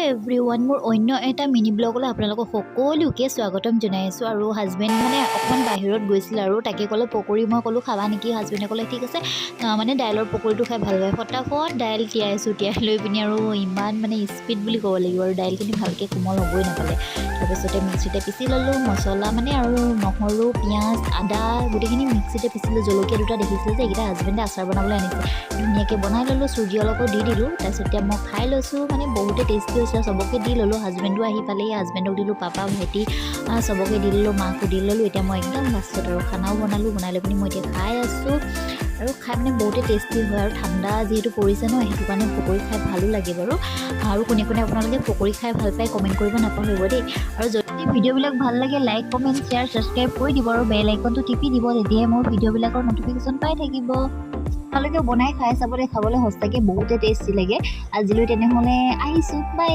Everyone মোৰ অন্য এটা মিনি ব্লগলৈ আপোনালোকক সকলোকে স্বাগতম জনাইছোঁ। আৰু হাজবেণ্ড মানে অকণমান বাহিৰত গৈছিল আৰু তাকে ক'লে পকৰি, মই ক'লোঁ খাবা নেকি? হাজবেণ্ডে ক'লে ঠিক আছে, মানে দাইলৰ পকৰিটো খাই ভাল পায়। ফটাফট দাইল তিয়াইছোঁ, তিয়াই লৈ পিনি আৰু ইমান মানে স্পীড বুলি ক'ব লাগিব আৰু দাইলখিনি ভালকৈ কোমল হ'বই নাপালে। তাৰপিছতে মিক্সিতে পিচি ল'লোঁ মছলা মানে আৰু নহৰু, পিঁয়াজ, আদা গোটেইখিনি মিক্সিতে পিচিলোঁ। জলকীয়া দুটা দেখিছিলোঁ যে এইকেইটা হাজবেণ্ডে আচাৰ বনাবলৈ আনিছে, ধুনীয়াকৈ বনাই ল'লোঁ। চুজি অলপো দি দিলোঁ। তাৰপিছত এতিয়া মই খাই লৈছোঁ, মানে বহুতে টেষ্টি হৈছে। চবকে দি ল'লোঁ, হাজবেণ্ডো আহি পালেহি, হাজবেণ্ডক দিলোঁ, পাপা ভাইটি চবকে দি দিলোঁ, মাকো দি ল'লোঁ। এতিয়া মই একদম লাষ্টত আৰু খানাও বনালোঁ, বনাই লৈ পিনি মই এতিয়া খাই আছোঁ। আৰু খাই মানে বহুতে টেষ্টি হয় আৰু ঠাণ্ডা যিহেতু পৰিছে ন, সেইটো কাৰণে পকৰি খাই ভালো লাগে বাৰু। আৰু কোনে কোনে আপোনালোকে পকৰি খাই ভাল পায় কমেণ্ট কৰিব নাপাহৰিব দেই। আৰু যদি ভিডিঅ'বিলাক ভাল লাগে লাইক, কমেণ্ট, শ্বেয়াৰ, ছাবস্ক্ৰাইব কৰি দিব আৰু বেল আইকনটো টিপি দিব, তেতিয়াহে মোৰ ভিডিঅ'বিলাকৰ ন'টিফিকেশ্যন পাই থাকিব। আপোনালোকে বনাই খাই চাবলৈ, খাবলৈ সঁচাকৈ বহুতে টেষ্টি লাগে। আজিলৈ তেনেহ'লে আহিছোঁ, বাই।